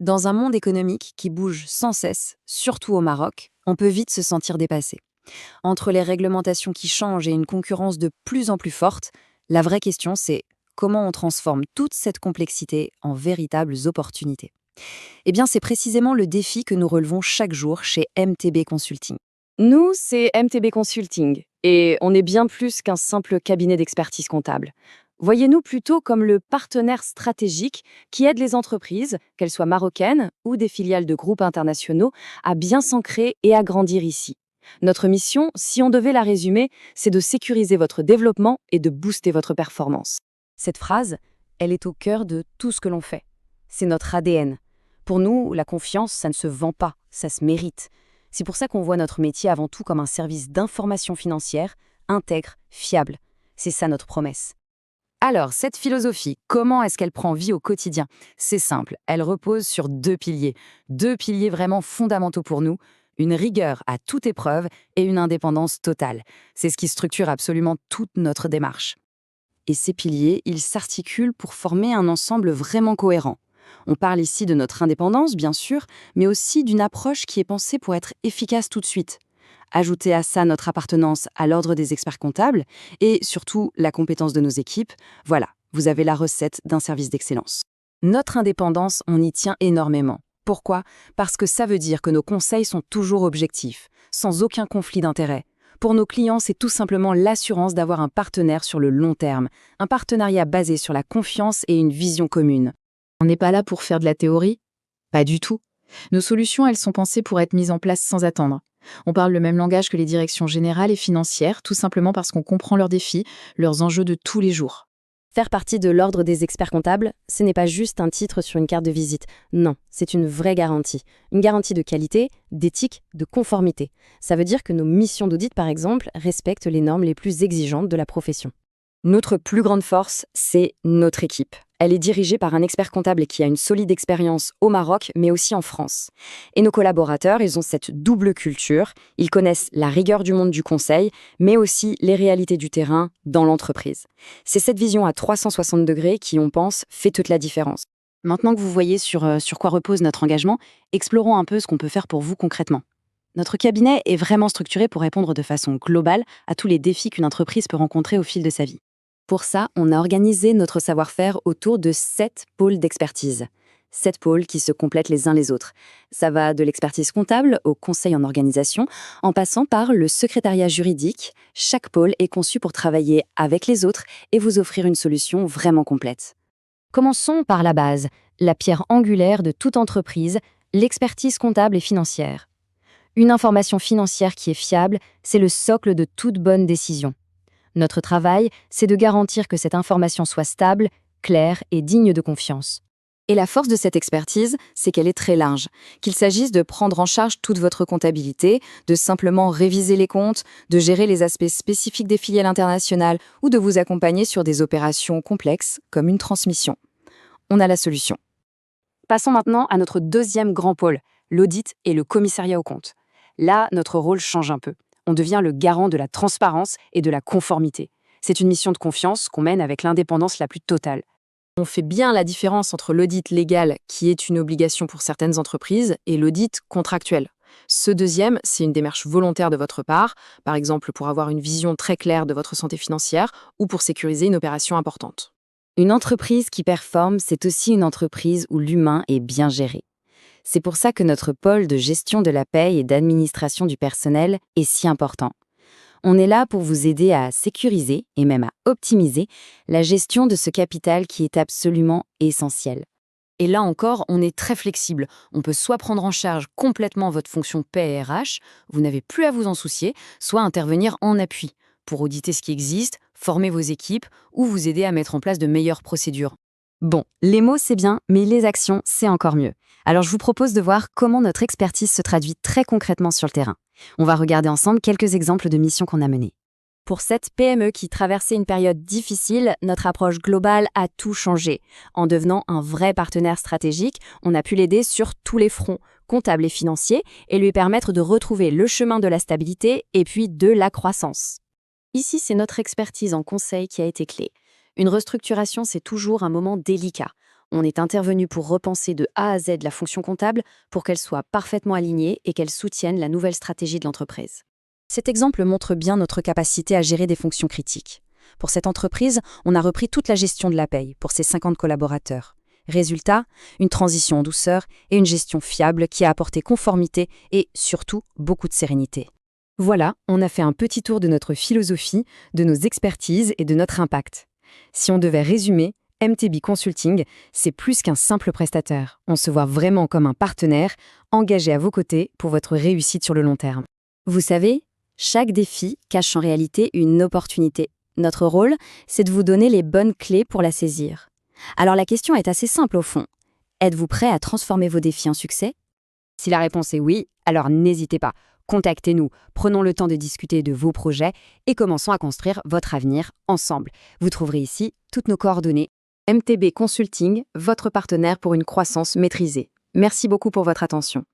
Dans un monde économique qui bouge sans cesse, surtout au Maroc, on peut vite se sentir dépassé. Entre les réglementations qui changent et une concurrence de plus en plus forte, la vraie question c'est comment on transforme toute cette complexité en véritables opportunités. Eh bien, c'est précisément le défi que nous relevons chaque jour chez MTB Consulting. Nous, c'est MTB Consulting, et on est bien plus qu'un simple cabinet d'expertise comptable. Voyez-nous plutôt comme le partenaire stratégique qui aide les entreprises, qu'elles soient marocaines ou des filiales de groupes internationaux, à bien s'ancrer et à grandir ici. Notre mission, si on devait la résumer, c'est de sécuriser votre développement et de booster votre performance. Cette phrase, elle est au cœur de tout ce que l'on fait. C'est notre ADN. Pour nous, la confiance, ça ne se vend pas, ça se mérite. C'est pour ça qu'on voit notre métier avant tout comme un service d'information financière, intègre, fiable. C'est ça notre promesse. Alors, cette philosophie, comment est-ce qu'elle prend vie au quotidien? C'est simple, elle repose sur deux piliers. Deux piliers vraiment fondamentaux pour nous, une rigueur à toute épreuve et une indépendance totale. C'est ce qui structure absolument toute notre démarche. Et ces piliers, ils s'articulent pour former un ensemble vraiment cohérent. On parle ici de notre indépendance, bien sûr, mais aussi d'une approche qui est pensée pour être efficace tout de suite. Ajoutez à ça notre appartenance à l'ordre des experts comptables et surtout la compétence de nos équipes, voilà, vous avez la recette d'un service d'excellence. Notre indépendance, on y tient énormément. Pourquoi? Parce que ça veut dire que nos conseils sont toujours objectifs, sans aucun conflit d'intérêts. Pour nos clients, c'est tout simplement l'assurance d'avoir un partenaire sur le long terme, un partenariat basé sur la confiance et une vision commune. On n'est pas là pour faire de la théorie? Pas du tout. Nos solutions, elles sont pensées pour être mises en place sans attendre. On parle le même langage que les directions générales et financières, tout simplement parce qu'on comprend leurs défis, leurs enjeux de tous les jours. Faire partie de l'ordre des experts comptables, ce n'est pas juste un titre sur une carte de visite. Non, c'est une vraie garantie. Une garantie de qualité, d'éthique, de conformité. Ça veut dire que nos missions d'audit, par exemple, respectent les normes les plus exigeantes de la profession. Notre plus grande force, c'est notre équipe. Elle est dirigée par un expert comptable qui a une solide expérience au Maroc, mais aussi en France. Et nos collaborateurs, ils ont cette double culture. Ils connaissent la rigueur du monde du conseil, mais aussi les réalités du terrain dans l'entreprise. C'est cette vision à 360 degrés qui, on pense, fait toute la différence. Maintenant que vous voyez sur quoi repose notre engagement, explorons un peu ce qu'on peut faire pour vous concrètement. Notre cabinet est vraiment structuré pour répondre de façon globale à tous les défis qu'une entreprise peut rencontrer au fil de sa vie. Pour ça, on a organisé notre savoir-faire autour de 7 pôles d'expertise. 7 pôles qui se complètent les uns les autres. Ça va de l'expertise comptable au conseil en organisation, en passant par le secrétariat juridique. Chaque pôle est conçu pour travailler avec les autres et vous offrir une solution vraiment complète. Commençons par la base, la pierre angulaire de toute entreprise, l'expertise comptable et financière. Une information financière qui est fiable, c'est le socle de toute bonne décision. Notre travail, c'est de garantir que cette information soit stable, claire et digne de confiance. Et la force de cette expertise, c'est qu'elle est très large. Qu'il s'agisse de prendre en charge toute votre comptabilité, de simplement réviser les comptes, de gérer les aspects spécifiques des filiales internationales ou de vous accompagner sur des opérations complexes comme une transmission. On a la solution. Passons maintenant à notre deuxième grand pôle, l'audit et le commissariat aux comptes. Là, notre rôle change un peu. On devient le garant de la transparence et de la conformité. C'est une mission de confiance qu'on mène avec l'indépendance la plus totale. On fait bien la différence entre l'audit légal, qui est une obligation pour certaines entreprises, et l'audit contractuel. Ce deuxième, c'est une démarche volontaire de votre part, par exemple pour avoir une vision très claire de votre santé financière ou pour sécuriser une opération importante. Une entreprise qui performe, c'est aussi une entreprise où l'humain est bien géré. C'est pour ça que notre pôle de gestion de la paye et d'administration du personnel est si important. On est là pour vous aider à sécuriser et même à optimiser la gestion de ce capital qui est absolument essentiel. Et là encore, on est très flexible. On peut soit prendre en charge complètement votre fonction paie et RH, vous n'avez plus à vous en soucier, soit intervenir en appui pour auditer ce qui existe, former vos équipes ou vous aider à mettre en place de meilleures procédures. Bon, les mots c'est bien, mais les actions c'est encore mieux. Alors je vous propose de voir comment notre expertise se traduit très concrètement sur le terrain. On va regarder ensemble quelques exemples de missions qu'on a menées. Pour cette PME qui traversait une période difficile, notre approche globale a tout changé. En devenant un vrai partenaire stratégique, on a pu l'aider sur tous les fronts, comptables et financiers, et lui permettre de retrouver le chemin de la stabilité et puis de la croissance. Ici, c'est notre expertise en conseil qui a été clé. Une restructuration, c'est toujours un moment délicat. On est intervenu pour repenser de A à Z la fonction comptable pour qu'elle soit parfaitement alignée et qu'elle soutienne la nouvelle stratégie de l'entreprise. Cet exemple montre bien notre capacité à gérer des fonctions critiques. Pour cette entreprise, on a repris toute la gestion de la paye pour ses 50 collaborateurs. Résultat, une transition en douceur et une gestion fiable qui a apporté conformité et, surtout, beaucoup de sérénité. Voilà, on a fait un petit tour de notre philosophie, de nos expertises et de notre impact. Si on devait résumer, MTB Consulting, c'est plus qu'un simple prestataire. On se voit vraiment comme un partenaire engagé à vos côtés pour votre réussite sur le long terme. Vous savez, chaque défi cache en réalité une opportunité. Notre rôle, c'est de vous donner les bonnes clés pour la saisir. Alors la question est assez simple au fond. Êtes-vous prêt à transformer vos défis en succès ? Si la réponse est oui, alors n'hésitez pas. Contactez-nous, prenons le temps de discuter de vos projets et commençons à construire votre avenir ensemble. Vous trouverez ici toutes nos coordonnées. MTB Consulting, votre partenaire pour une croissance maîtrisée. Merci beaucoup pour votre attention.